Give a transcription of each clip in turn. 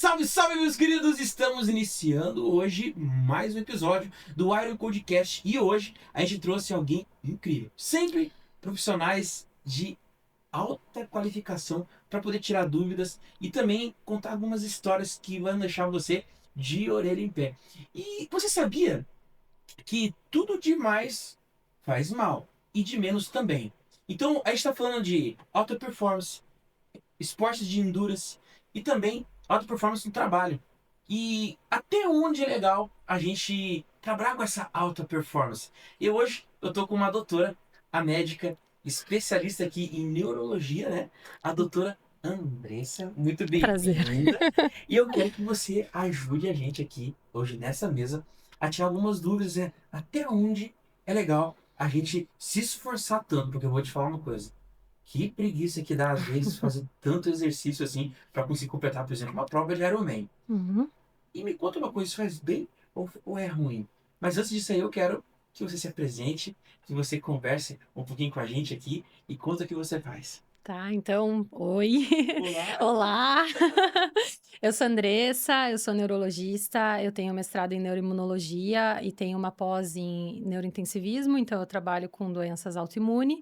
Salve, salve, meus queridos! Estamos iniciando hoje mais um episódio do Iron Codecast e hoje a gente trouxe alguém incrível. Sempre profissionais de alta qualificação para poder tirar dúvidas e também contar algumas histórias que vão deixar você de orelha em pé. E você sabia que tudo demais faz mal e de menos também? Então a gente está falando de alta performance, esportes de endurance e também alta performance no trabalho. E até onde é legal a gente trabalhar com essa alta performance. E hoje eu tô com uma doutora, a médica, especialista aqui em neurologia, né? A doutora Andressa, muito Prazer. bem-vinda. E eu quero que você ajude a gente aqui, hoje nessa mesa, a tirar algumas dúvidas, né? Até onde é legal a gente se esforçar tanto, porque eu vou te falar uma coisa. Que preguiça que dá, às vezes, fazer tanto exercício assim para conseguir completar, por exemplo, uma prova de Ironman. Uhum. E me conta uma coisa, isso faz bem ou é ruim? Mas antes disso aí, eu quero que você se apresente, que você converse um pouquinho com a gente aqui e conta o que você faz. Tá, então, oi. Olá! Olá. Eu sou Andressa, eu sou neurologista, eu tenho mestrado em neuroimunologia e tenho uma pós em neurointensivismo, então eu trabalho com doenças autoimunes.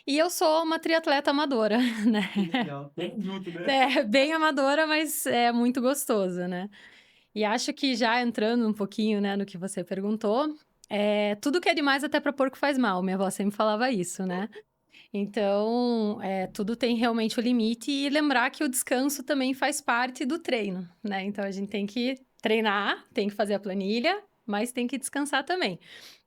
E eu sou uma triatleta amadora, né? Que legal. Tamo junto, né? É, bem amadora, mas é muito gostoso, né? E acho que já entrando um pouquinho, né, no que você perguntou, tudo que é demais até para porco faz mal. Minha avó sempre falava isso, né? Então, tudo tem realmente o limite e lembrar que o descanso também faz parte do treino, né? Então, a gente tem que treinar, tem que fazer a planilha, mas tem que descansar também.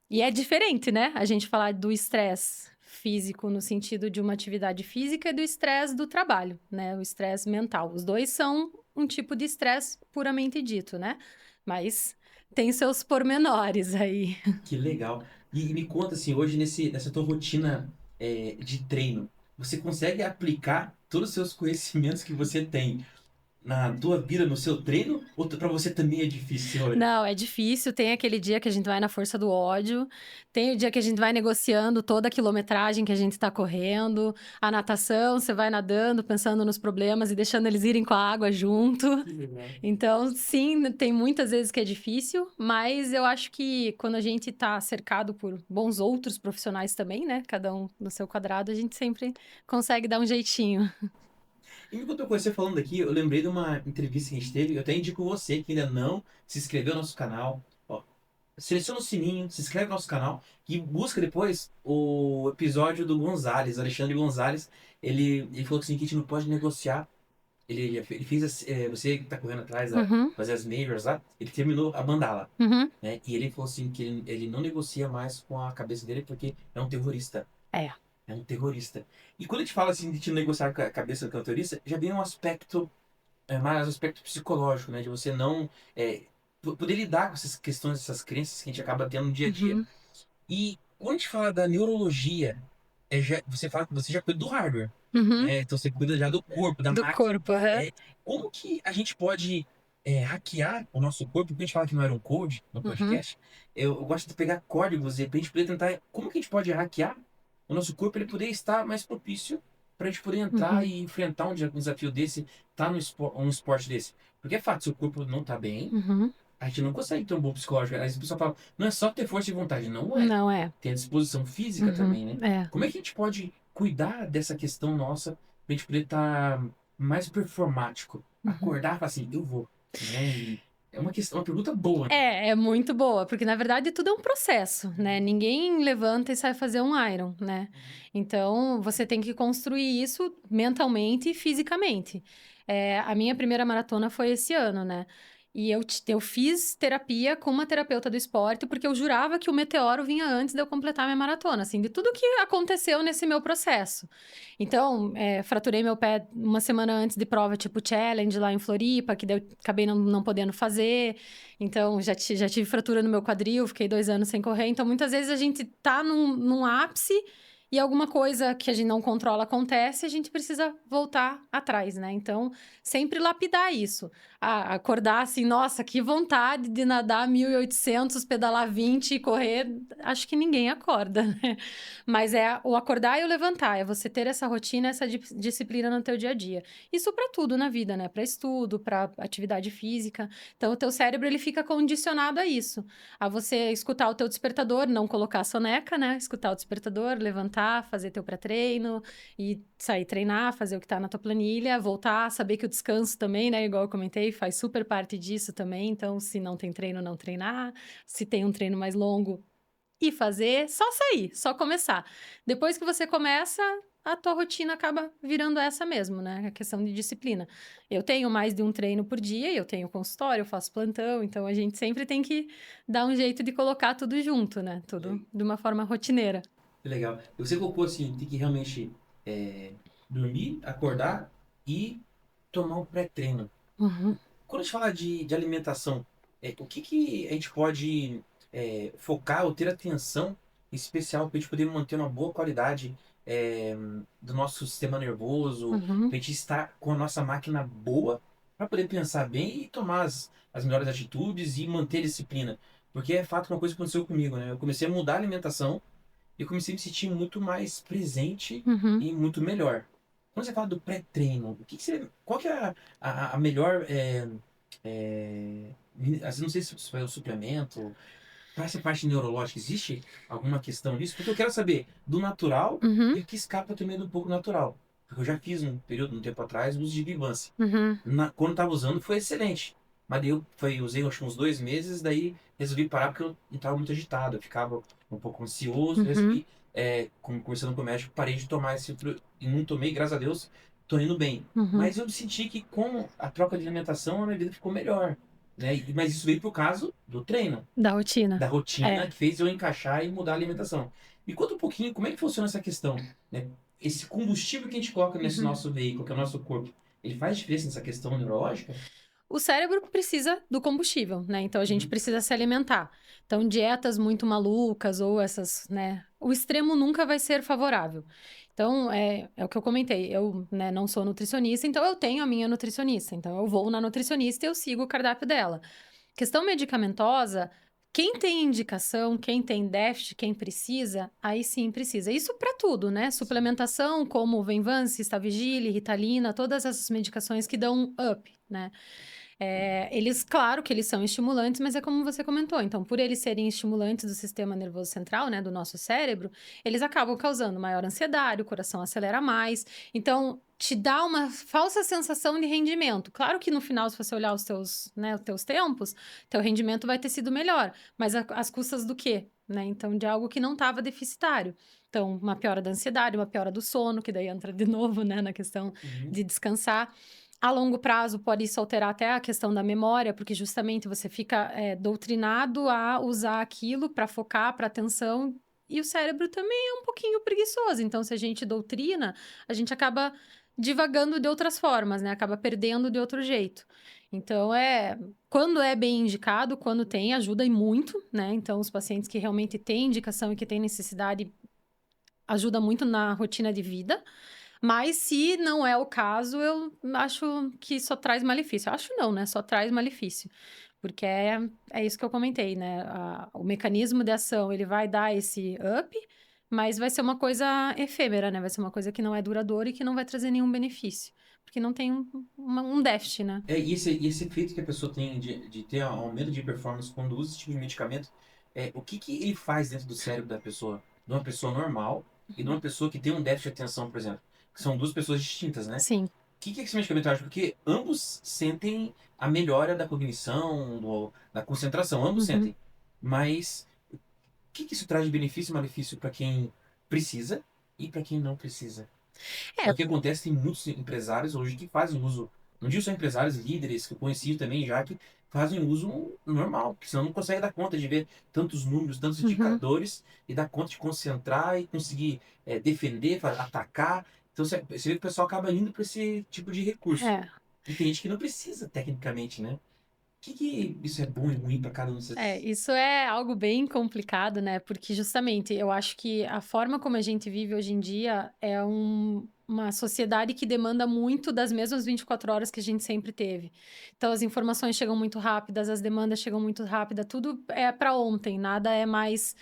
E é diferente, né? A gente falar do estresse físico no sentido de uma atividade física e do estresse do trabalho, né? O estresse mental. Os dois são um tipo de estresse puramente dito, né? Mas tem seus pormenores aí. Que legal. E me conta assim, hoje nessa tua rotina de treino, você consegue aplicar todos os seus conhecimentos que você tem na tua vida, no seu treino? Ou pra você também é difícil, olha? Não, é difícil. Tem aquele dia que a gente vai na força do ódio, tem o dia que a gente vai negociando toda a quilometragem que a gente está correndo, a natação, você vai nadando, pensando nos problemas e deixando eles irem com a água junto. Que legal. Então, sim, tem muitas vezes que é difícil, mas eu acho que quando a gente está cercado por bons outros profissionais também, né? Cada um no seu quadrado, a gente sempre consegue dar um jeitinho. E enquanto eu comecei falando aqui, eu lembrei de uma entrevista que a gente teve. Eu até indico você que ainda não se inscreveu no nosso canal. Ó, seleciona o sininho, se inscreve no nosso canal e busca depois o episódio do Gonzalez, Alexandre Gonzalez. Ele falou assim, que a gente não pode negociar. Ele fez, você que tá correndo atrás, Uhum, fazer as majors lá, ele terminou a mandala, uhum. né? E ele falou assim que ele não negocia mais com a cabeça dele porque é um terrorista. É. É um terrorista. E quando a gente fala assim de te negociar com a cabeça do terrorista, já vem um aspecto, mais um aspecto psicológico, né? De você não poder lidar com essas questões, essas crenças que a gente acaba tendo no dia a dia. Uhum, E quando a gente fala da neurologia, você fala que você já cuida do hardware, uhum. né? Então você cuida já do corpo, da Do máquina. corpo, aham. É, como que a gente pode hackear o nosso corpo? Porque a gente fala que não era um code no Uhum. podcast. Eu gosto de pegar códigos e pra gente poder tentar. Como que a gente pode hackear o nosso corpo para ele poder estar mais propício para a gente poder entrar Uhum, e enfrentar um desafio desse, tá um esporte desse? Porque é fato, se o corpo não tá bem, uhum. a gente não consegue ter um bom psicológico. Às vezes a pessoa fala, não é só ter força de vontade. Não é. Não é. Tem a disposição física Uhum. também, né? É. Como é que a gente pode cuidar dessa questão nossa pra gente poder estar mais performático? Uhum. Acordar e falar assim, eu vou, né? E é uma questão, uma pergunta boa, né? É muito boa, porque na verdade tudo é um processo, né? Ninguém levanta e sai fazer um Iron, né? Então você tem que construir isso mentalmente e fisicamente. A minha primeira maratona foi esse ano, né? E eu fiz terapia com uma terapeuta do esporte, porque eu jurava que o meteoro vinha antes de eu completar minha maratona, assim, de tudo que aconteceu nesse meu processo. Então, fraturei meu pé uma semana antes de prova, tipo challenge lá em Floripa, que daí eu acabei não podendo fazer. Então, já tive fratura no meu quadril, fiquei 2 anos sem correr. Então, muitas vezes a gente tá num ápice e alguma coisa que a gente não controla acontece, a gente precisa voltar atrás, né? Então, sempre lapidar isso. Acordar assim, nossa, que vontade de nadar 1.800, pedalar 20 e correr, acho que ninguém acorda, né? Mas é o acordar e o levantar, é você ter essa rotina, essa disciplina no teu dia a dia. Isso para tudo na vida, né? Para estudo, para atividade física. Então, o teu cérebro, ele fica condicionado a isso. A você escutar o teu despertador, não colocar a soneca, né? Escutar o despertador, levantar, fazer teu pré-treino e sair treinar, fazer o que tá na tua planilha, voltar, saber que o descanso também, né? Igual eu comentei, faz super parte disso também. Então, se não tem treino, não treinar. Se tem um treino mais longo, e fazer, só sair, só começar. Depois que você começa, a tua rotina acaba virando essa mesmo, né? A questão de disciplina. Eu tenho mais de um treino por dia, eu tenho consultório, eu faço plantão, então a gente sempre tem que dar um jeito de colocar tudo junto, né? Tudo de uma forma rotineira. Legal. E você colocou assim, tem que realmente dormir, acordar e tomar um pré-treino. Uhum, Quando a gente fala de alimentação, o que, que a gente pode focar ou ter atenção especial para a gente poder manter uma boa qualidade é, do nosso sistema nervoso, uhum, para a gente estar com a nossa máquina boa, para poder pensar bem e tomar as melhores atitudes e manter a disciplina. Porque é fato que uma coisa aconteceu comigo, né? Eu comecei a mudar a alimentação e comecei a me sentir muito mais presente uhum. e muito melhor. Quando você fala do pré-treino, qual que é a melhor assim, não sei se foi um suplemento. Para essa parte neurológica, existe alguma questão nisso? Porque eu quero saber do natural Uhum, e o que escapa também do pouco natural. Porque eu já fiz um tempo atrás, uso de Vivance. uhum, Quando eu tava usando, foi excelente. Mas daí usei acho, uns 2 meses, daí resolvi parar porque eu não estava muito agitado. Eu ficava um pouco ansioso, uhum, resolvi, conversando com o médico, parei de tomar e não tomei, graças a Deus, tô indo bem. uhum. Mas eu senti que com a troca de alimentação, a minha vida ficou melhor. Né? Mas isso veio pro caso do treino, Da rotina. da rotina É. que fez eu encaixar e mudar a alimentação. Me conta um pouquinho como é que funciona essa questão, né? Esse combustível que a gente coloca nesse Uhum. nosso veículo, que é o nosso corpo, ele faz diferença nessa questão neurológica? O cérebro precisa do combustível, né? Então a gente Uhum. precisa se alimentar. Então, dietas muito malucas ou essas, né? O extremo nunca vai ser favorável. Então, é o que eu comentei. Eu, né, não sou nutricionista, então eu tenho a minha nutricionista. Então, eu vou na nutricionista e eu sigo o cardápio dela. Questão medicamentosa, quem tem indicação, quem tem déficit, quem precisa, aí sim precisa. Isso para tudo, né? Suplementação, como Venvance, Stavigile, Ritalina, todas essas medicações que dão um up, né? Eles, claro que eles são estimulantes, mas é como você comentou. Então, por eles serem estimulantes do sistema nervoso central, né, do nosso cérebro, eles acabam causando maior ansiedade, o coração acelera mais. Então, te dá uma falsa sensação de rendimento. Claro que no final, se você olhar os teus, né, os teus tempos, teu rendimento vai ter sido melhor. Mas às custas do quê? Né? Então, de algo que não estava deficitário. Então, uma piora da ansiedade, uma piora do sono, que daí entra de novo, né, na questão Uhum. de descansar. A longo prazo, pode isso alterar até a questão da memória, porque justamente você fica doutrinado a usar aquilo para focar, para atenção, e o cérebro também é um pouquinho preguiçoso. Então, se a gente doutrina, a gente acaba divagando de outras formas, né? Acaba perdendo de outro jeito. Então, quando é bem indicado, quando tem, ajuda e muito, né? Então, os pacientes que realmente têm indicação e que têm necessidade, ajuda muito na rotina de vida. Mas se não é o caso, eu acho que só traz malefício. Acho não, né? Só traz malefício. Porque é isso que eu comentei, né? O mecanismo de ação, ele vai dar esse up, mas vai ser uma coisa efêmera, né? Vai ser uma coisa que não é duradoura e que não vai trazer nenhum benefício. Porque não tem um déficit, né? E esse efeito que a pessoa tem de ter aumento de performance quando usa esse tipo de medicamento, o que, que ele faz dentro do cérebro da pessoa? De uma pessoa normal e de uma pessoa que tem um déficit de atenção, por exemplo. Que são duas pessoas distintas, né? Sim. Que esse medicamento age? Porque ambos sentem a melhora da cognição, da concentração, ambos Uhum. sentem. Mas o que isso traz de benefício e malefício para quem precisa e para quem não precisa? É É. o que acontece, tem muitos empresários hoje que fazem uso, não digo só empresários, líderes, que eu conheci também já, que fazem uso normal, porque senão não consegue dar conta de ver tantos números, tantos Uhum. indicadores, e dar conta de concentrar e conseguir defender, atacar. Então você vê que o pessoal acaba indo para esse tipo de recurso. É. E tem gente que não precisa, tecnicamente, né? que isso é bom e ruim para cada um desses? Isso é algo bem complicado, né? Porque justamente eu acho que a forma como a gente vive hoje em dia é uma sociedade que demanda muito das mesmas 24 horas que a gente sempre teve. Então, as informações chegam muito rápidas, as demandas chegam muito rápidas, tudo é para ontem, nada é mais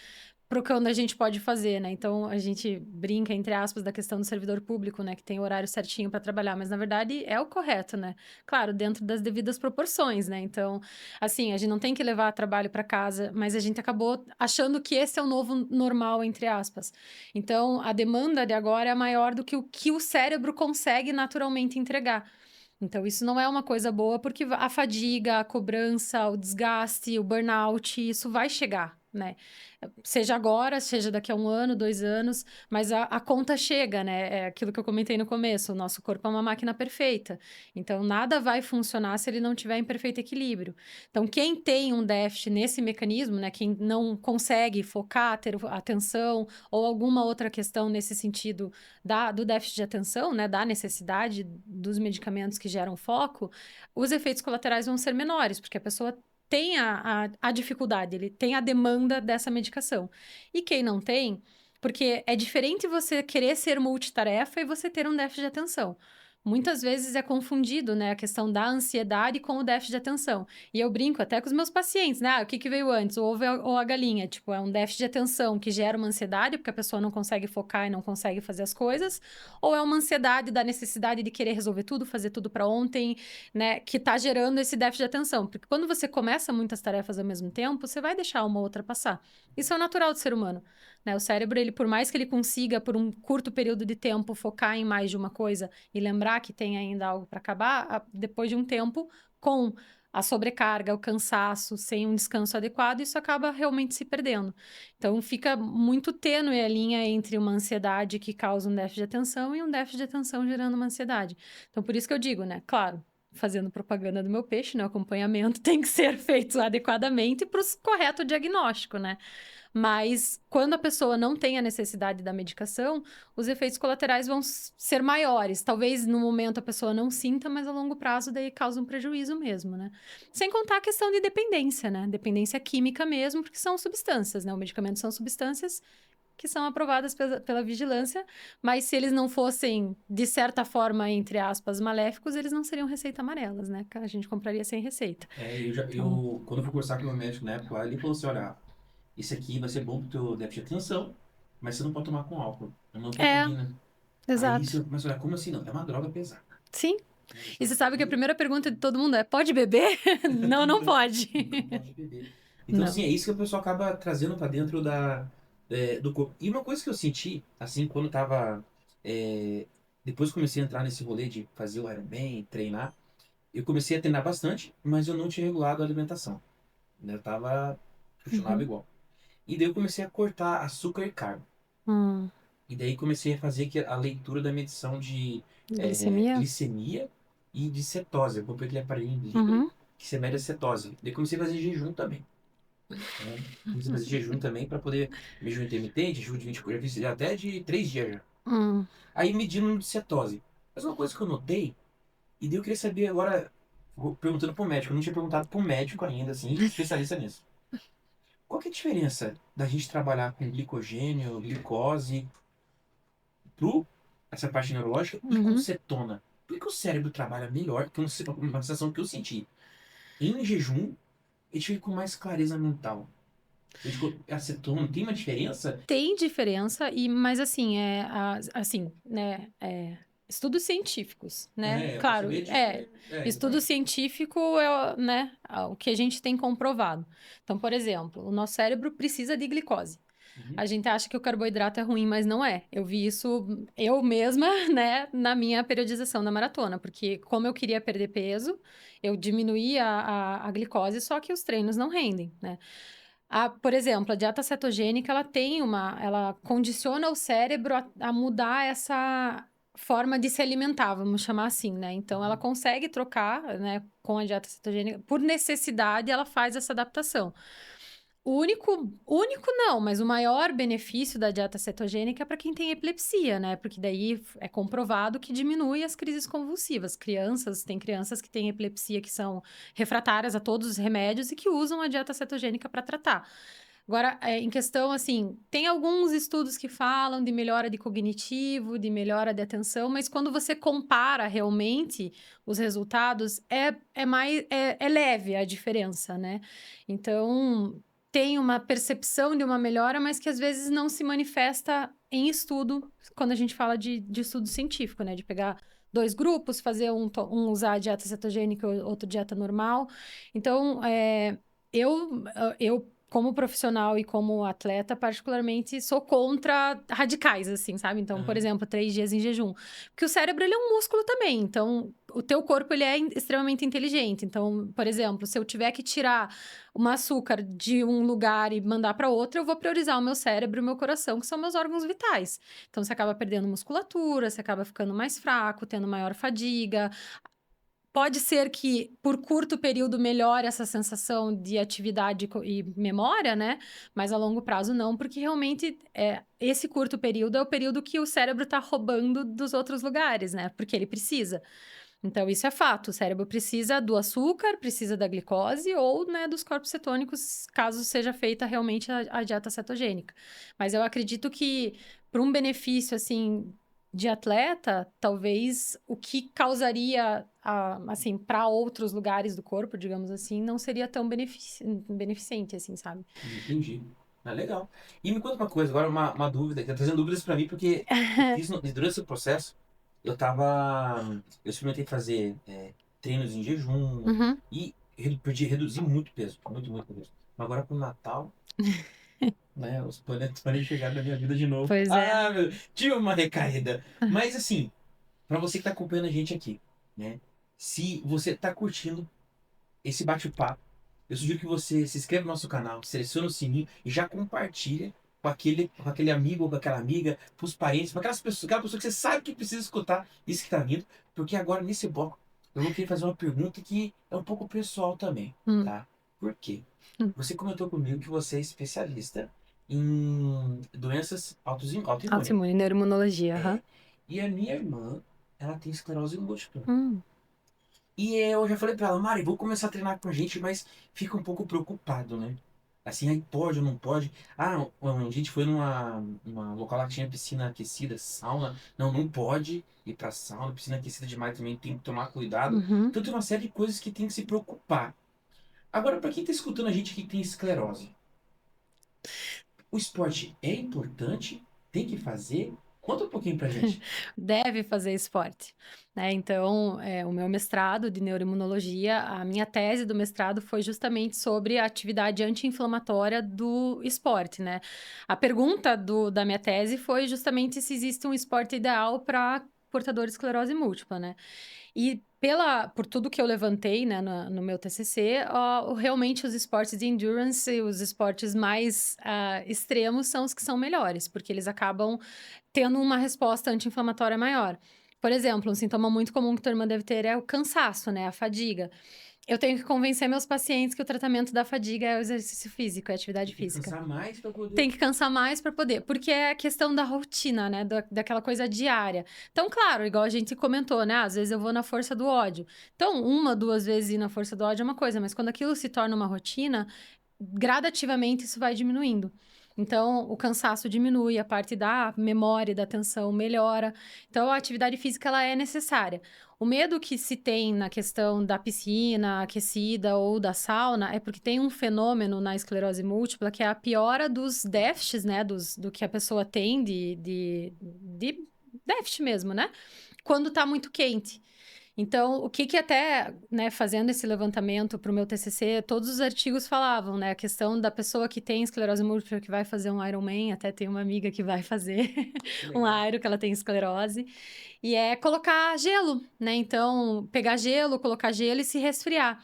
para o que a gente pode fazer, né? Então, a gente brinca, entre aspas, da questão do servidor público, né? Que tem horário certinho para trabalhar, mas na verdade é o correto, né? Claro, dentro das devidas proporções, né? Então, assim, a gente não tem que levar trabalho para casa, mas a gente acabou achando que esse é o novo normal, entre aspas. Então, a demanda de agora é maior do que o cérebro consegue naturalmente entregar. Então, isso não é uma coisa boa, porque a fadiga, a cobrança, o desgaste, o burnout, isso vai chegar, né? Seja agora, seja daqui a 1 ano, 2 anos, mas a conta chega, né? É aquilo que eu comentei no começo: o nosso corpo é uma máquina perfeita. Então, nada vai funcionar se ele não tiver em perfeito equilíbrio. Então, quem tem um déficit nesse mecanismo, né? Quem não consegue focar, ter atenção, ou alguma outra questão nesse sentido do déficit de atenção, né? Da necessidade dos medicamentos que geram foco, os efeitos colaterais vão ser menores, porque a pessoa tem a dificuldade, ele tem a demanda dessa medicação. E quem não tem, porque é diferente você querer ser multitarefa e você ter um déficit de atenção. Muitas vezes é confundido, né, a questão da ansiedade com o déficit de atenção. E eu brinco até com os meus pacientes, né? O que veio antes, o ovo ou a galinha? Tipo, é um déficit de atenção que gera uma ansiedade, porque a pessoa não consegue focar e não consegue fazer as coisas, ou é uma ansiedade da necessidade de querer resolver tudo, fazer tudo para ontem, né, que tá gerando esse déficit de atenção. Porque quando você começa muitas tarefas ao mesmo tempo, você vai deixar uma outra passar. Isso é o natural do ser humano, né? O cérebro, ele, por mais que ele consiga, por um curto período de tempo, focar em mais de uma coisa e lembrar que tem ainda algo para acabar, depois de um tempo, com a sobrecarga, o cansaço, sem um descanso adequado, isso acaba realmente se perdendo. Então, fica muito tênue a linha entre uma ansiedade que causa um déficit de atenção e um déficit de atenção gerando uma ansiedade. Então, por isso que eu digo, né? Claro, fazendo propaganda do meu peixe, né? O acompanhamento tem que ser feito adequadamente para o correto diagnóstico, né? Mas quando a pessoa não tem a necessidade da medicação, os efeitos colaterais vão ser maiores. Talvez no momento a pessoa não sinta, mas a longo prazo daí causa um prejuízo mesmo, né? Sem contar a questão de dependência, né? Dependência química mesmo, porque são substâncias, né? O medicamento são substâncias que são aprovadas pela vigilância, mas se eles não fossem, de certa forma, entre aspas, maléficos, eles não seriam receita amarelas, né? Que a gente compraria sem receita. Então, Quando eu fui conversar com o meu médico na época, lá, ele falou assim, olha, esse aqui vai ser bom pro teu déficit de atenção, mas você não pode tomar com álcool, não é, combina. Aí exato. você começa a olhar, como assim não? É uma droga pesada. Sim. Né? E Só você sabe que a que primeira pergunta de todo mundo é: pode beber? Não, não pode. não pode beber. Então, Não. assim, é isso que o pessoal acaba trazendo pra dentro do corpo. E uma coisa que eu senti, assim, quando eu tava. é, depois que comecei a entrar nesse rolê de fazer o Ironman, treinar, eu comecei a treinar bastante, mas eu não tinha regulado a alimentação. Né? Eu tava. Funcionava Uhum. igual. E daí eu comecei a cortar açúcar e carbo. Hum. E daí comecei a fazer a leitura da medição de Glicemia? glicemia e de cetose. Eu comprei aquele aparelhinho Libre Uhum. que você mede a cetose. Daí comecei a fazer jejum também. Né? Comecei a fazer jejum também para poder. Jejum intermitente, jejum de 20 eu já fiz até de 3 dias já. Hum. Aí medindo de cetose. Mas uma coisa que eu notei, e daí eu queria saber agora, perguntando pro médico, eu não tinha perguntado pro médico ainda, assim, especialista nisso. Qual que é a diferença da gente trabalhar com glicogênio, glicose, pro essa parte neurológica e com Uhum. cetona? Por que o cérebro trabalha melhor? Que uma sensação que eu senti. Em jejum, eu tive com mais clareza mental. Eu digo, acetona, tem uma diferença? Tem diferença, mas assim, assim, né? Estudos científicos, né? É, eu posso Claro, saber de. estudo Exatamente. científico né, o que a gente tem comprovado. Então, por exemplo, o nosso cérebro precisa de glicose. Uhum. A gente acha que o carboidrato é ruim, mas não é. Eu vi isso eu mesma, né, na minha periodização da maratona, porque como eu queria perder peso, eu diminuí a glicose, só que os treinos não rendem, né? Por exemplo, a dieta cetogênica, ela condiciona o cérebro a mudar essa forma de se alimentar, vamos chamar assim, né? Então, ela Uhum. consegue trocar, né, com a dieta cetogênica, por necessidade, ela faz essa adaptação. O único não, mas o maior benefício da dieta cetogênica é para quem tem epilepsia, né? Porque daí é comprovado que diminui as crises convulsivas. Tem crianças que têm epilepsia que são refratárias a todos os remédios e que usam a dieta cetogênica para tratar. Agora, em questão, assim, tem alguns estudos que falam de melhora de cognitivo, de melhora de atenção, mas quando você compara realmente os resultados, é leve a diferença, né? Então, tem uma percepção de uma melhora, mas que às vezes não se manifesta em estudo, quando a gente fala de estudo científico, né? De pegar dois grupos, fazer um usar a dieta cetogênica, outro dieta normal. Então, eu como profissional e como atleta, particularmente, sou contra radicais, assim, sabe? Então, por Aham. exemplo, 3 dias em jejum. Porque o cérebro, ele é um músculo também. Então, o teu corpo, ele é extremamente inteligente. Então, por exemplo, se eu tiver que tirar um açúcar de um lugar e mandar para outro, eu vou priorizar o meu cérebro e o meu coração, que são meus órgãos vitais. Então, você acaba perdendo musculatura, você acaba ficando mais fraco, tendo maior fadiga. Pode ser que por curto período melhore essa sensação de atividade e memória, né? Mas a longo prazo não, porque realmente esse curto período é o período que o cérebro está roubando dos outros lugares, né? Porque ele precisa. Então, isso é fato. O cérebro precisa do açúcar, precisa da glicose ou, né, dos corpos cetônicos, caso seja feita realmente a dieta cetogênica. Mas eu acredito que, para um benefício, assim, de atleta, talvez o que causaria, assim, para outros lugares do corpo, digamos assim, não seria tão beneficente, assim, sabe? Entendi. Ah, legal. E me conta uma coisa, agora uma dúvida, tá trazendo dúvidas pra mim, porque eu fiz durante esse processo, eu experimentei fazer treinos em jejum Uhum. e reduzir muito peso, muito, muito peso. Mas agora pro Natal, né, os planetas podem chegar na minha vida de novo. Pois é. Ah, tive uma recaída. Mas assim, pra você que tá acompanhando a gente aqui, né, se você tá curtindo esse bate-papo, eu sugiro que você se inscreva no nosso canal, selecione o sininho e já compartilha com aquele amigo ou com aquela amiga, com os parentes, com aquela pessoa que você sabe que precisa escutar isso que está vindo, porque agora nesse bloco eu vou querer fazer uma pergunta que é um pouco pessoal também, Hum. tá? Por quê? Hum. Você comentou comigo que você é especialista em doenças autoimunes. Autoimune, neuroimunologia, aham. É. E a minha irmã, ela tem esclerose múltipla. Hum. E eu já falei pra ela, Mari, vou começar a treinar com a gente, mas fica um pouco preocupado, né? Assim, aí pode ou não pode? Ah, a gente foi numa local lá que tinha piscina aquecida, sauna. Não, não pode ir pra sauna, piscina aquecida demais também, tem que tomar cuidado. Uhum. Então tem uma série de coisas que tem que se preocupar. Agora, pra quem tá escutando a gente aqui que tem esclerose, o esporte é importante? Tem que fazer? Conta um pouquinho pra gente. Deve fazer esporte, né? Então, o meu mestrado de neuroimunologia, a minha tese do mestrado foi justamente sobre a atividade anti-inflamatória do esporte, né? A pergunta da minha tese foi justamente se existe um esporte ideal para portador de esclerose múltipla, né? E por tudo que eu levantei, né, no meu TCC, realmente os esportes de endurance, os esportes mais extremos são os que são melhores, porque eles acabam tendo uma resposta anti-inflamatória maior. Por exemplo, um sintoma muito comum que tua irmã deve ter é o cansaço, né, a fadiga. Eu tenho que convencer meus pacientes que o tratamento da fadiga é o exercício físico, é a atividade Tem que física. descansar mais pra poder. Tem que cansar mais para poder, porque é a questão da rotina, né? Daquela coisa diária. Então, claro, igual a gente comentou, né? Às vezes eu vou na força do ódio. Então, 1, 2 vezes ir na força do ódio é uma coisa, mas quando aquilo se torna uma rotina, gradativamente isso vai diminuindo. Então, o cansaço diminui, a parte da memória e da atenção melhora. Então, a atividade física ela é necessária. O medo que se tem na questão da piscina aquecida ou da sauna é porque tem um fenômeno na esclerose múltipla que é a piora dos déficits, né? Do que a pessoa tem de déficit mesmo, né? Quando tá muito quente. Então, o que até, né, fazendo esse levantamento para o meu TCC, todos os artigos falavam, né, a questão da pessoa que tem esclerose múltipla que vai fazer um Ironman, até tem uma amiga que vai fazer um Iron, que ela tem esclerose, e é colocar gelo, né, então, pegar gelo, colocar gelo e se resfriar.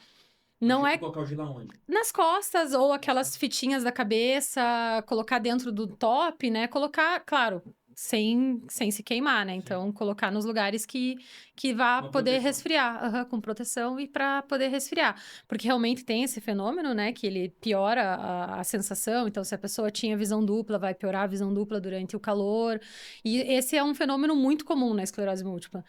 Não é Colocar o gelo aonde? nas costas ou aquelas fitinhas da cabeça, colocar dentro do top, né, colocar, claro, sem se queimar, né? Então, colocar nos lugares que vá Uma poder proteção. resfriar, com proteção e para poder resfriar. Porque realmente tem esse fenômeno, né? Que ele piora a sensação. Então, se a pessoa tinha visão dupla, vai piorar a visão dupla durante o calor. E esse é um fenômeno muito comum na esclerose múltipla.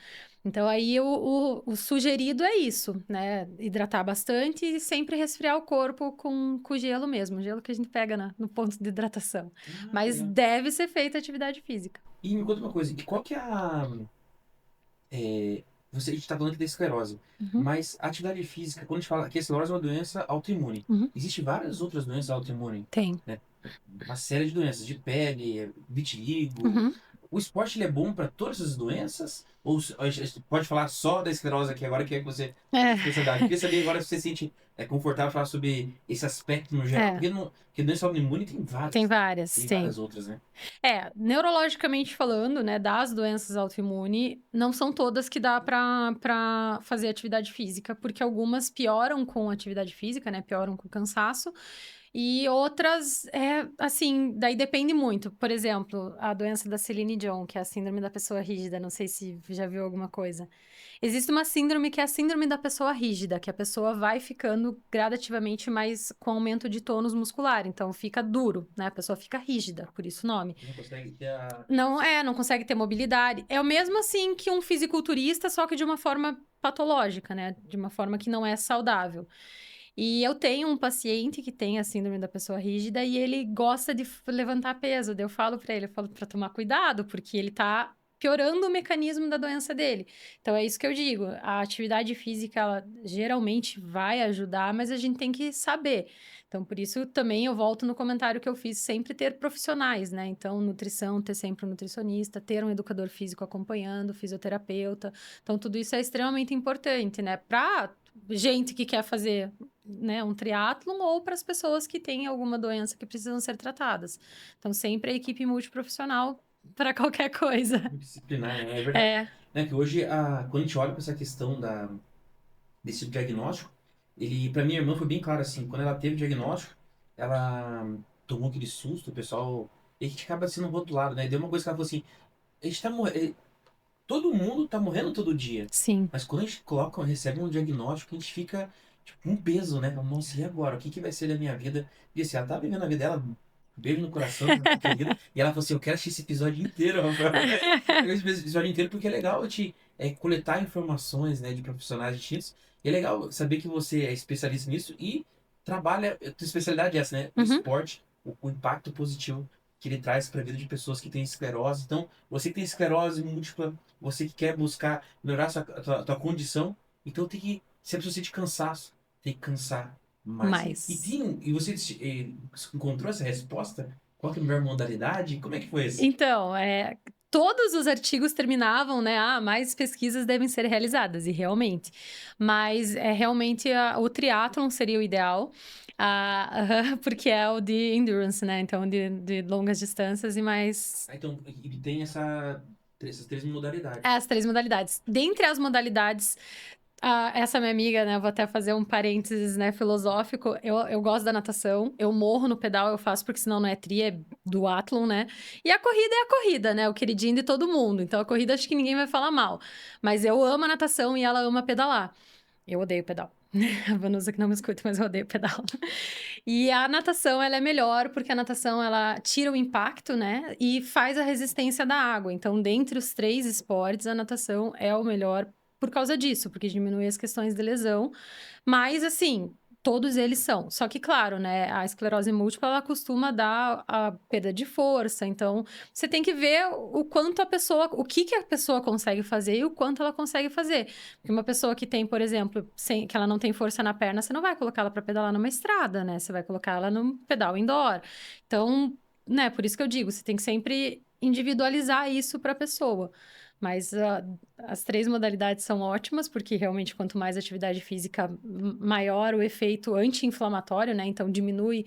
Então, aí o sugerido é isso, né? Hidratar bastante e sempre resfriar o corpo com gelo mesmo. Gelo que a gente pega no ponto de hidratação. Mas Legal. deve ser feita atividade física. E me conta uma coisa, e qual que é a gente tá falando aqui da esclerose, Uhum, mas a atividade física, quando a gente fala que a esclerose é uma doença autoimune, uhum. existem várias outras doenças autoimunes, Tem. né? Uma série de doenças, de pele, vitiligo. Uhum. O esporte ele é bom para todas essas doenças? Ou a gente pode falar só da esclerose aqui agora, que é que você É, especialidade? Queria saber agora se você se sente confortável falar sobre esse aspecto no geral, é. porque doença autoimune Tem várias, tem tem. várias outras, né? Neurologicamente falando, né, das doenças autoimunes, não são todas que dá pra fazer atividade física, porque algumas pioram com atividade física, né, pioram com cansaço, e outras, assim, daí depende muito. Por exemplo, a doença da Celine Dion, que é a síndrome da pessoa rígida, não sei se já viu alguma coisa. Existe uma síndrome que é a síndrome da pessoa rígida, que a pessoa vai ficando gradativamente mais com aumento de tônus muscular, então fica duro, né? A pessoa fica rígida, por isso o nome. Não consegue ter a. Não consegue ter mobilidade. É o mesmo assim que um fisiculturista, só que de uma forma patológica, né? De uma forma que não é saudável. E eu tenho um paciente que tem a síndrome da pessoa rígida e ele gosta de levantar peso. Daí eu falo pra ele, eu falo pra tomar cuidado, porque ele tá piorando o mecanismo da doença dele. Então é isso que eu digo, a atividade física ela geralmente vai ajudar, mas a gente tem que saber. Então por isso também eu volto no comentário que eu fiz, sempre ter profissionais, né? Então nutrição, ter sempre um nutricionista, ter um educador físico acompanhando, fisioterapeuta. Então tudo isso é extremamente importante, né? Pra gente que quer fazer, né, um triatlon ou para as pessoas que têm alguma doença que precisam ser tratadas. Então, sempre a equipe multiprofissional para qualquer coisa. Multidisciplinar, né? É verdade. É, É que hoje, quando a gente olha para essa questão desse diagnóstico, para minha irmã foi bem claro assim, quando ela teve o diagnóstico, ela tomou aquele susto, o pessoal, e a gente acaba sendo rotulado, né? Deu uma coisa que ela falou assim, a gente tá morrendo, todo mundo tá morrendo todo dia, sim. mas quando a gente recebe um diagnóstico, a gente fica tipo, com um peso, né? Nossa, e agora? O que que vai ser da minha vida? E assim, ela tá vivendo a vida dela, beijo no coração, querida, e ela falou assim, eu quero assistir esse episódio inteiro, Rafael. Esse episódio inteiro porque é legal coletar informações, né, de profissionais distintos. E é legal saber que você é especialista nisso e trabalha, a tua especialidade é essa, né? O Uhum. esporte, o impacto positivo que ele traz para a vida de pessoas que têm esclerose. Então, você que tem esclerose múltipla, você que quer buscar melhorar a tua condição, então se a pessoa sente cansaço, tem que cansar mais. Mas. E você encontrou essa resposta? Qual que é a melhor modalidade? Como é que foi isso? Então, todos os artigos terminavam, né? Mais pesquisas devem ser realizadas, e realmente. Mas realmente o triatlon seria o ideal, porque é o de endurance, né? Então, de longas distâncias e mais. Então, e tem essas três modalidades. As três modalidades. Dentre as modalidades, essa minha amiga, né? Vou até fazer um parênteses, né, filosófico. Eu gosto da natação, eu morro no pedal, eu faço porque senão não é tri, é duatlon, né? E a corrida é a corrida, né? O queridinho de todo mundo. Então a corrida acho que ninguém vai falar mal. Mas eu amo a natação e ela ama pedalar. Eu odeio pedal. A Vanusa que não me escuta, mas eu odeio pedal. E a natação, ela é melhor porque a natação, ela tira o impacto, né? E faz a resistência da água. Então, dentre os três esportes, a natação é o melhor por causa disso, porque diminui as questões de lesão. Mas, assim, todos eles são. Só que, claro, né? A esclerose múltipla, ela costuma dar a perda de força. Então, você tem que ver o quanto a pessoa... O que a pessoa consegue fazer e o quanto ela consegue fazer. Porque uma pessoa que tem, por exemplo, que ela não tem força na perna, você não vai colocar ela para pedalar numa estrada, né? Você vai colocar ela num pedal indoor. Então, né? Por isso que eu digo, você tem que sempre individualizar isso para a pessoa. Mas as três modalidades são ótimas, porque realmente quanto mais atividade física, maior o efeito anti-inflamatório, né? Então diminui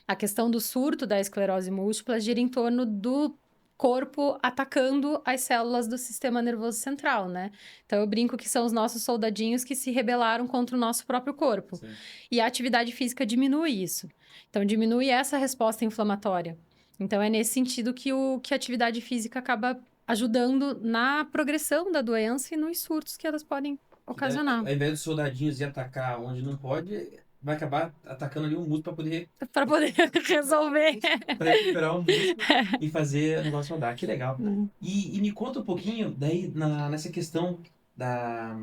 a questão do surto da esclerose múltipla, gira em torno do corpo atacando as células do sistema nervoso central, né? Então eu brinco que são os nossos soldadinhos que se rebelaram contra o nosso próprio corpo. Sim. E a atividade física diminui isso. Então diminui essa resposta inflamatória. Então, é nesse sentido que a atividade física acaba ajudando na progressão da doença e nos surtos que elas podem Que daí, ocasionar. ao invés dos soldadinhos ir atacar onde não pode, vai acabar atacando ali o músculo para poder Para poder resolver. para recuperar o músculo e fazer o negócio rodar. Que legal. E me conta um pouquinho daí nessa questão da,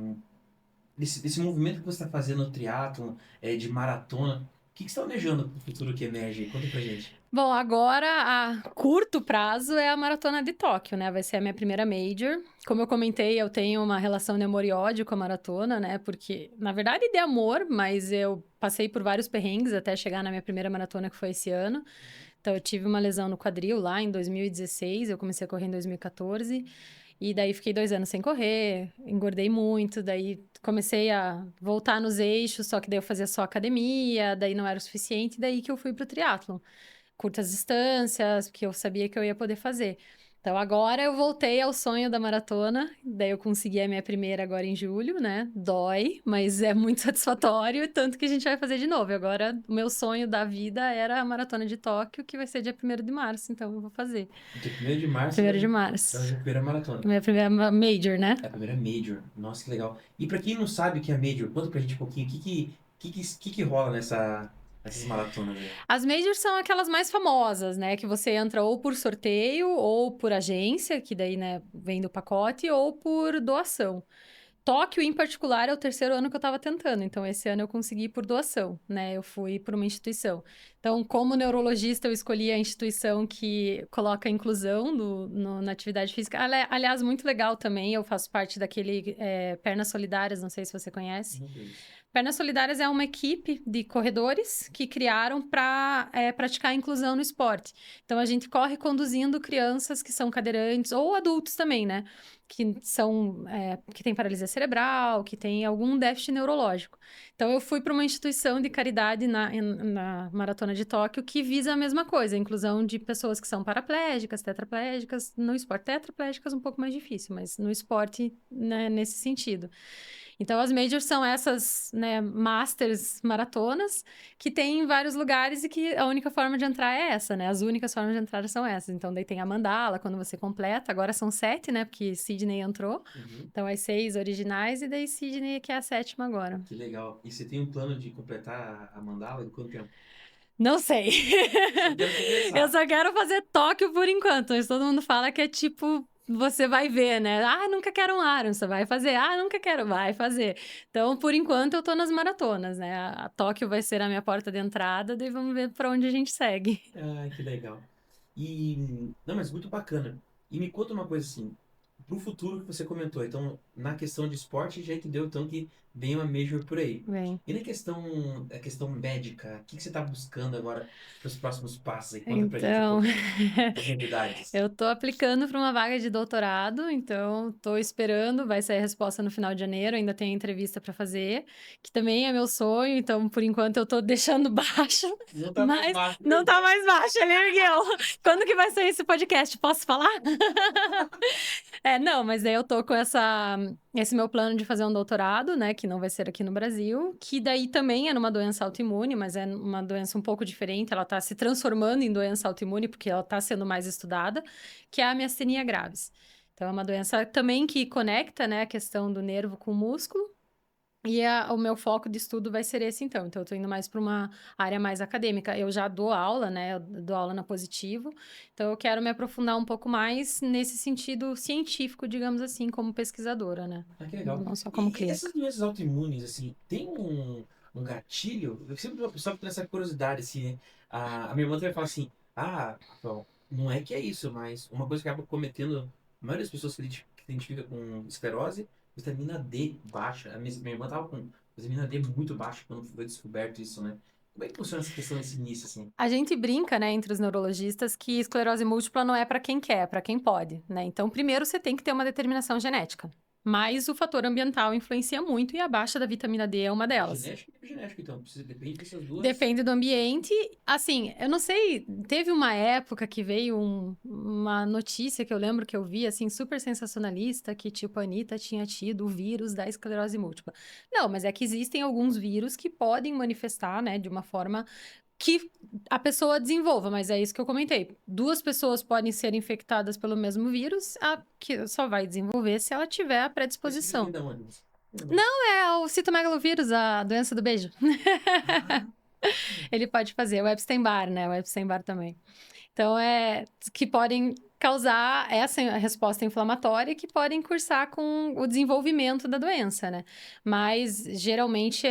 desse movimento que você está fazendo no triatlon, de maratona. O que você está almejando para o futuro que emerge? Conta pra gente. Bom, agora a curto prazo é a Maratona de Tóquio, né? Vai ser a minha primeira major. Como eu comentei, eu tenho uma relação de amor e ódio com a maratona, né? Porque, na verdade, de amor, mas eu passei por vários perrengues até chegar na minha primeira maratona, que foi esse ano. Então, eu tive uma lesão no quadril lá em 2016, eu comecei a correr em 2014. E daí fiquei 2 anos sem correr, engordei muito, daí comecei a voltar nos eixos, só que daí eu fazia só academia, daí não era o suficiente, daí que eu fui pro triatlon. Curtas distâncias, porque eu sabia que eu ia poder fazer. Então agora eu voltei ao sonho da maratona, daí eu consegui a minha primeira agora em julho, né? Dói, mas é muito satisfatório, tanto que a gente vai fazer de novo. Agora o meu sonho da vida era a maratona de Tóquio, que vai ser dia 1º de março, então eu vou fazer. Dia 1º de março 1º de vai fazer março. a primeira maratona. Minha primeira major, né? É a primeira Major. Nossa, que legal. E pra quem não sabe o que é Major, conta pra gente um pouquinho o que rola nessas maratonas aí. As majors são aquelas mais famosas, né? Que você entra ou por sorteio, ou por agência, que daí, né, vem do pacote, ou por doação. Tóquio, em particular, é o 3º ano que eu estava tentando. Então, esse ano eu consegui por doação, né? Eu fui por uma instituição. Então, como neurologista, eu escolhi a instituição que coloca a inclusão na atividade física. Aliás, muito legal também. Eu faço parte daquele Pernas Solidárias, não sei se você conhece. Pernas Solidárias é uma equipe de corredores que criaram para praticar a inclusão no esporte. Então, a gente corre conduzindo crianças que são cadeirantes, ou adultos também, né? Que têm paralisia cerebral, que têm algum déficit neurológico. Então, eu fui para uma instituição de caridade na Maratona de Tóquio que visa a mesma coisa, a inclusão de pessoas que são paraplégicas, tetraplégicas, no esporte. Tetraplégicas um pouco mais difícil, mas no esporte, né, nesse sentido. Então, as majors são essas, né, masters maratonas que tem em vários lugares e que a única forma de entrar é essa, né? As únicas formas de entrar são essas. Então, daí tem a mandala, quando você completa. Agora são 7, né? Porque Sydney entrou. Então, as 6 originais e daí Sydney, que é a 7ª agora. Que legal. E você tem um plano de completar a mandala em quanto tempo? Não sei. Só quero começar. Eu só quero fazer Tóquio por enquanto. Mas todo mundo fala que é tipo... Você vai ver, né? Ah, nunca quero um Iron, você vai fazer. Ah, nunca quero, vai fazer. Então, por enquanto, eu tô nas maratonas, né? A Tóquio vai ser a minha porta de entrada, daí vamos ver pra onde a gente segue. Ai, que legal. Não, mas muito bacana. E me conta uma coisa assim, pro futuro que você comentou. Então, na questão de esporte, já entendeu então que vem uma major por aí. Bem, E a questão médica, o que você está buscando agora para os próximos passos? Aí, conta pra gente um então, pouco das novidades. eu tô aplicando para uma vaga de doutorado, então tô esperando, vai sair a resposta no final de janeiro, ainda tem entrevista para fazer, que também é meu sonho, então por enquanto eu tô deixando baixo, Não tá mais mas baixo. não tá mais baixo, ele ergueu. Quando que vai sair esse podcast? Posso falar? Não, mas daí eu tô com esse meu plano de fazer um doutorado, né, que não vai ser aqui no Brasil, que daí também é numa doença autoimune, mas é uma doença um pouco diferente, ela tá se transformando em doença autoimune porque ela tá sendo mais estudada, que é a miastenia gravis. Então, é uma doença também que conecta, né, a questão do nervo com o músculo, e o meu foco de estudo vai ser esse, então. Então, eu tô indo mais para uma área mais acadêmica. Eu já dou aula, né? Eu dou aula na Positivo. Então, eu quero me aprofundar um pouco mais nesse sentido científico, digamos assim, como pesquisadora, né? Ah, que legal. Não só como E clínica. essas doenças autoimunes, assim, tem um gatilho? Eu sempre só tenho essa curiosidade, assim, né? A minha irmã também fala assim, Rafael, não é que é isso, mas uma coisa que acaba cometendo a maioria das pessoas que identifica com esclerose, vitamina D baixa. Minha irmã tava com vitamina D muito baixa quando foi descoberto isso, né? Como é que funciona essa questão nesse início, assim? A gente brinca, né, entre os neurologistas que esclerose múltipla não é para quem quer, é para quem pode, né? Então, primeiro você tem que ter uma determinação genética. Mas o fator ambiental influencia muito e a baixa da vitamina D é uma delas. Genético e epigenético, então. Depende dessas duas. Depende do ambiente. Assim, eu não sei, teve uma época que veio uma notícia que eu lembro que eu vi, assim, super sensacionalista, que tipo, a Anitta tinha tido o vírus da esclerose múltipla. Não, mas é que existem alguns vírus que podem manifestar, né, de uma forma que a pessoa desenvolva, mas é isso que eu comentei. 2 pessoas podem ser infectadas pelo mesmo vírus, a que só vai desenvolver se ela tiver a predisposição. Não, é o citomegalovírus, a doença do beijo. Ele pode fazer, o Epstein-Barr, né? O Epstein-Barr também. Então, que podem causar essa resposta inflamatória e que podem cursar com o desenvolvimento da doença, né? Mas, geralmente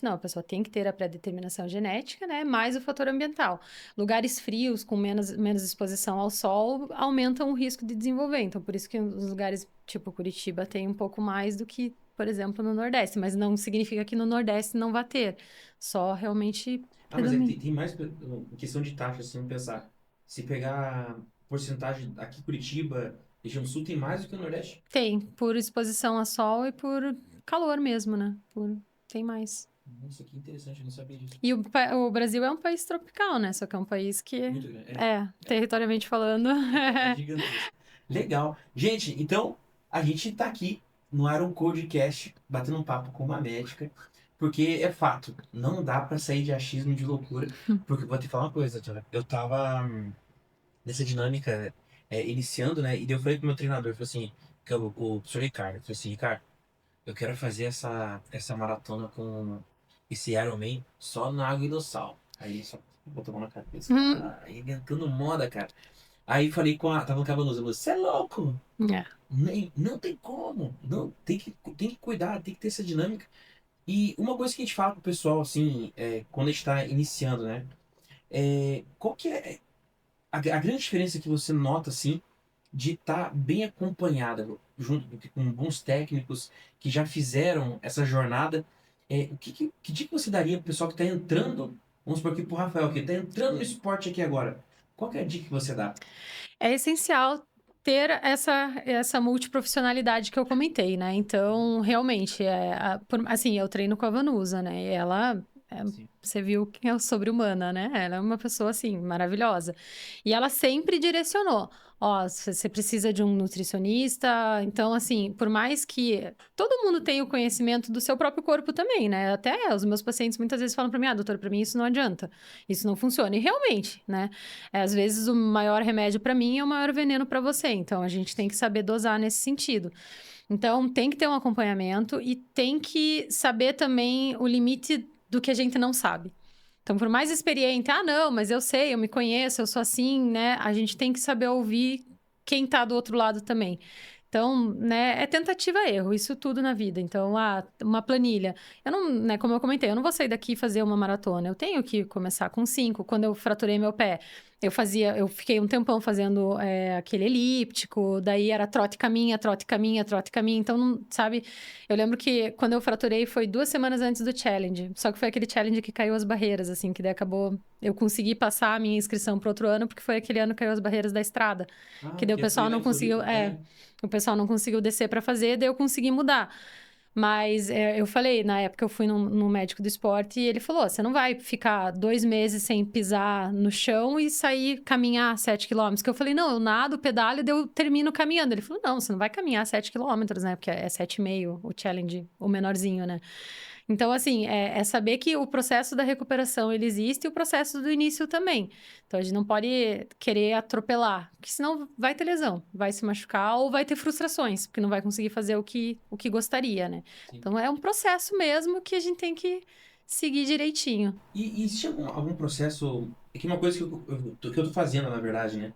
não, a pessoa tem que ter a pré-determinação genética, né? Mais o fator ambiental. Lugares frios, com menos exposição ao sol, aumentam o risco de desenvolver. Então, por isso que os lugares tipo Curitiba tem um pouco mais do que, por exemplo, no Nordeste. Mas não significa que no Nordeste não vai ter. Só realmente... Mas tem mais questão de taxa, assim, vamos pensar. Se pegar porcentagem aqui em Curitiba, região sul, tem mais do que no Nordeste? Tem, por exposição a sol e por calor mesmo, né? Tem mais. Nossa, que interessante, eu não sabia disso. E o Brasil é um país tropical, né? Só que é um país que... Muito grande. Territorialmente falando... É gigantesco. Legal. Gente, então, a gente tá aqui no Iron Codecast, batendo um papo com uma médica, porque é fato, não dá pra sair de achismo de loucura, porque vou te falar uma coisa, Tia. Eu tava nessa dinâmica iniciando, né, e daí eu falei pro meu treinador, falei assim, que é o professor Ricardo, eu falei assim, Ricardo, eu quero fazer essa maratona com esse Ironman só na água e no sal. Aí ele só botou a mão na cabeça, aí inventando moda, cara. Aí falei tava com a Vanusa, você é louco? Não tem como, não, tem que cuidar, tem que ter essa dinâmica. E uma coisa que a gente fala pro pessoal, assim, quando a gente tá iniciando, né? Qual que é a grande diferença que você nota, assim, de estar bem acompanhada, junto com bons técnicos que já fizeram essa jornada? Que dica você daria pro pessoal que tá entrando, vamos supor aqui pro Rafael, que tá entrando no esporte aqui agora? Qual que é a dica que você dá? É essencial ter essa multiprofissionalidade que eu comentei, né? Então, realmente, assim, eu treino com a Vanusa, né? E ela, você viu que é sobre-humana, né? Ela é uma pessoa, assim, maravilhosa. E ela sempre direcionou. Ó, você precisa de um nutricionista. Então, assim, por mais que todo mundo tenha o conhecimento do seu próprio corpo também, né? Até os meus pacientes muitas vezes falam pra mim, doutora, pra mim isso não adianta. Isso não funciona. E realmente, né? Às vezes o maior remédio para mim é o maior veneno para você. Então a gente tem que saber dosar nesse sentido. Então tem que ter um acompanhamento e tem que saber também o limite do que a gente não sabe. Então, por mais experiente, não, mas eu sei, eu me conheço, eu sou assim, né? A gente tem que saber ouvir quem tá do outro lado também. Então, né, é tentativa e erro, isso tudo na vida. Então, uma planilha. Eu não, né, como eu comentei, eu não vou sair daqui e fazer uma maratona. Eu tenho que começar com 5. Quando eu fraturei meu pé, eu fiquei um tempão fazendo aquele elíptico, daí era trote caminha, trote caminha, trote caminha. Então, não, sabe? Eu lembro que quando eu fraturei foi 2 semanas antes do challenge. Só que foi aquele challenge que caiu as barreiras, assim, que daí acabou. Eu consegui passar a minha inscrição para outro ano, porque foi aquele ano que caiu as barreiras da estrada. Que daí o pessoal não conseguiu. O pessoal não conseguiu descer para fazer, daí eu consegui mudar. Mas eu falei, na época eu fui no médico do esporte e ele falou: você não vai ficar 2 meses sem pisar no chão e sair caminhar 7 quilômetros. Que eu falei: não, eu nado, pedalo e daí eu termino caminhando. Ele falou: não, você não vai caminhar 7 quilômetros, né? Porque é 7,5 o challenge, o menorzinho, né? Então, assim, é saber que o processo da recuperação, ele existe e o processo do início também. Então, a gente não pode querer atropelar, porque senão vai ter lesão, vai se machucar ou vai ter frustrações, porque não vai conseguir fazer o que gostaria, né? Sim. Então, é um processo mesmo que a gente tem que seguir direitinho. E existe algum processo... É que uma coisa que eu tô fazendo, na verdade, né?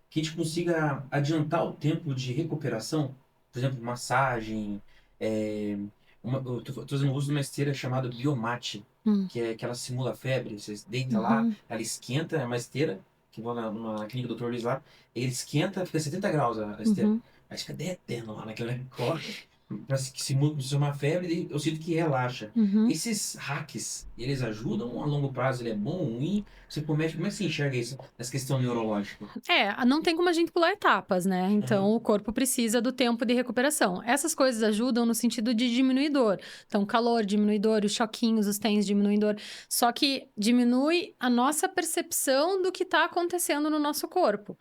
Que a gente consiga adiantar o tempo de recuperação, por exemplo, massagem, eu tô fazendo uso de uma esteira chamada Biomate, que ela simula febre. Você deita lá, ela esquenta, é uma esteira, que vou na clínica do Dr. Luiz lá, ele esquenta, fica 70 graus a esteira. Aí fica derretendo lá naquele corte, que simula uma febre, e eu sinto que relaxa. Esses hacks, eles ajudam a longo prazo? Ele é bom ou ruim? Como é que você enxerga isso nessa questão neurológica? Não tem como a gente pular etapas, né? Então, o corpo precisa do tempo de recuperação. Essas coisas ajudam no sentido de diminuir dor. Então, calor diminui dor, os choquinhos, os TENS diminuem dor. Só que diminui a nossa percepção do que está acontecendo no nosso corpo.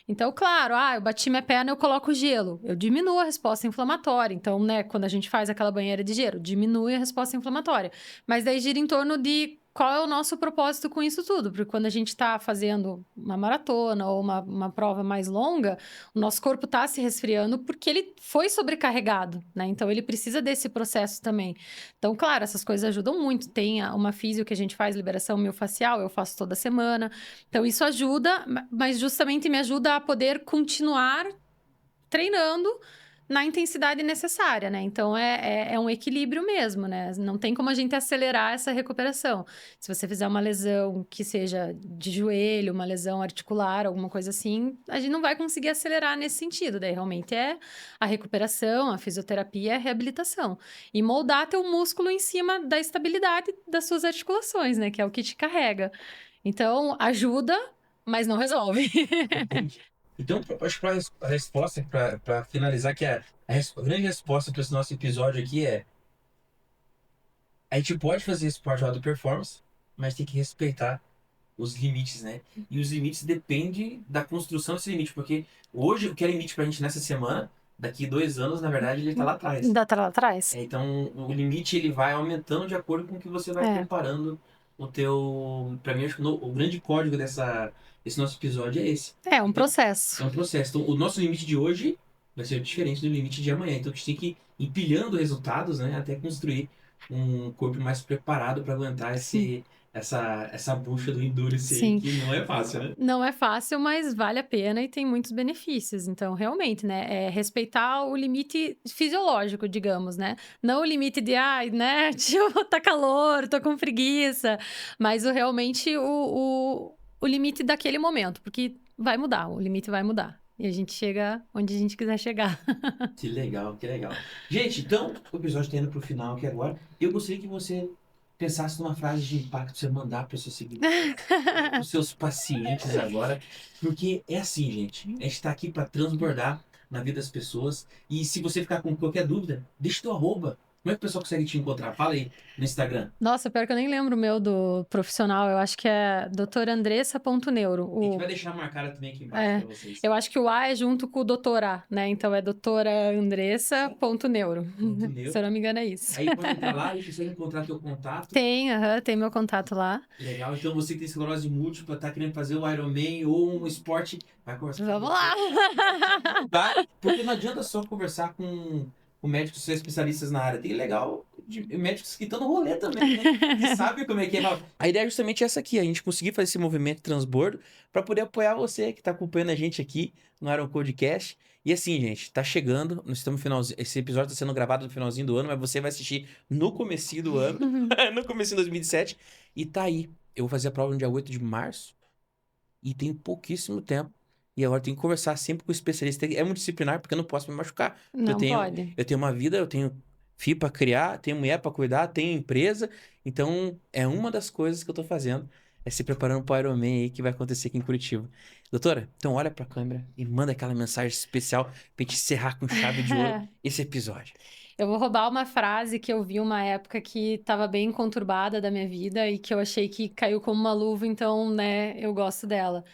Então, claro, eu bati minha perna, eu coloco gelo. Eu diminuo a resposta inflamatória. Então, né, quando a gente faz aquela banheira de gelo, diminui a resposta inflamatória. Mas daí gira em torno de qual é o nosso propósito com isso tudo. Porque quando a gente está fazendo uma maratona ou uma prova mais longa, o nosso corpo está se resfriando porque ele foi sobrecarregado, né? Então, ele precisa desse processo também. Então, claro, essas coisas ajudam muito. Tem uma físio que a gente faz, liberação miofascial, eu faço toda semana. Então, isso ajuda, mas justamente me ajuda a poder continuar treinando na intensidade necessária, né? Então, é um equilíbrio mesmo, né? Não tem como a gente acelerar essa recuperação. Se você fizer uma lesão que seja de joelho, uma lesão articular, alguma coisa assim, a gente não vai conseguir acelerar nesse sentido. Daí, realmente, é a recuperação, a fisioterapia, a reabilitação. E moldar teu músculo em cima da estabilidade das suas articulações, né? Que é o que te carrega. Então, ajuda, mas não resolve. Entendi. Então, acho que a resposta, para finalizar, que a grande resposta para esse nosso episódio aqui é: a gente pode fazer esporte de alta performance, mas tem que respeitar os limites, né? E os limites dependem da construção desse limite, porque hoje o que é limite pra gente nessa semana, daqui 2 anos, na verdade, ele tá lá atrás. Ainda tá lá atrás. Então, o limite ele vai aumentando de acordo com o que você vai preparando o teu. Pra mim, acho que o grande código desse nosso episódio é esse. É um Então, processo. é um processo. Então, o nosso limite de hoje vai ser diferente do limite de amanhã. Então, a gente tem que ir empilhando resultados, né? Até construir um corpo mais preparado para aguentar essa bucha do endurance aí, Sim. que não é fácil, né? Não é fácil, mas vale a pena e tem muitos benefícios. Então, realmente, né, é respeitar o limite fisiológico, digamos, né? Não o limite de, ai, né, tipo, tá calor, tô com preguiça, mas realmente o limite daquele momento, porque vai mudar, o limite vai mudar. E a gente chega onde a gente quiser chegar. Que legal, que legal. Gente, então, o episódio tá indo pro final aqui agora. Eu gostaria que você pensasse numa frase de impacto pra você mandar para os seus seguidores, para os seus pacientes agora. Porque é assim, gente. A gente tá aqui para transbordar na vida das pessoas. E se você ficar com qualquer dúvida, deixa teu arroba. Como é que o pessoal consegue te encontrar? Fala aí no Instagram. Nossa, pior que eu nem lembro o meu do profissional, eu acho que é doutorandressa.neuro. A gente vai deixar marcada também aqui embaixo para vocês. Eu acho que o A é junto com o doutor A, né? Então é doutoraandressa.neuro. Se eu não me engano, é isso. Aí pode entrar lá e consegue encontrar teu contato. Tem, tem meu contato lá. Legal. Então você que tem esclerose múltipla, tá querendo fazer o Ironman ou um esporte, vai conversar. Vamos lá! Tá? Porque não adianta só conversar com médicos que são especialistas na área. Tem legal de médicos que estão no rolê também, né? Que sabem como é que é. A ideia é justamente essa aqui, a gente conseguir fazer esse movimento de transbordo para poder apoiar você que está acompanhando a gente aqui no Iron Codecast. E assim, gente, tá chegando, nós estamos no finalzinho, esse episódio está sendo gravado no finalzinho do ano, mas você vai assistir no comecinho do ano, no comecinho de 2017, e tá aí. Eu vou fazer a prova no dia 8 de março e tem pouquíssimo tempo. E agora eu tenho que conversar sempre com o especialista. É multidisciplinar, porque eu não posso me machucar. Não pode. Eu tenho uma vida, eu tenho filho para criar, tenho mulher para cuidar, tenho empresa. Então, é uma das coisas que eu tô fazendo. É se preparando para o Ironman aí que vai acontecer aqui em Curitiba. Doutora, então olha pra câmera e manda aquela mensagem especial pra gente encerrar com chave de ouro esse episódio. Eu vou roubar uma frase que eu vi uma época que estava bem conturbada da minha vida e que eu achei que caiu como uma luva, então, né, eu gosto dela.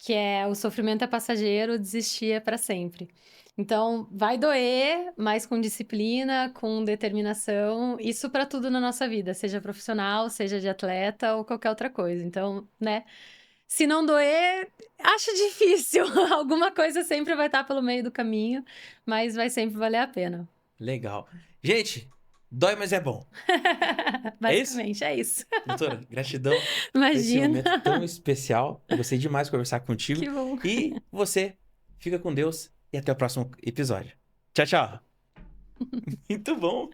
Que é: o sofrimento é passageiro, desistir é para sempre. Então, vai doer, mas com disciplina, com determinação, isso para tudo na nossa vida, seja profissional, seja de atleta ou qualquer outra coisa. Então, né, se não doer, acho difícil. Alguma coisa sempre vai estar pelo meio do caminho, mas vai sempre valer a pena. Legal. Gente, dói, mas é bom. Basicamente, é isso. Doutora, gratidão por Imagina. esse momento tão especial. Eu gostei demais de conversar contigo. Que bom. E você, fica com Deus e até o próximo episódio. Tchau, tchau. Muito bom.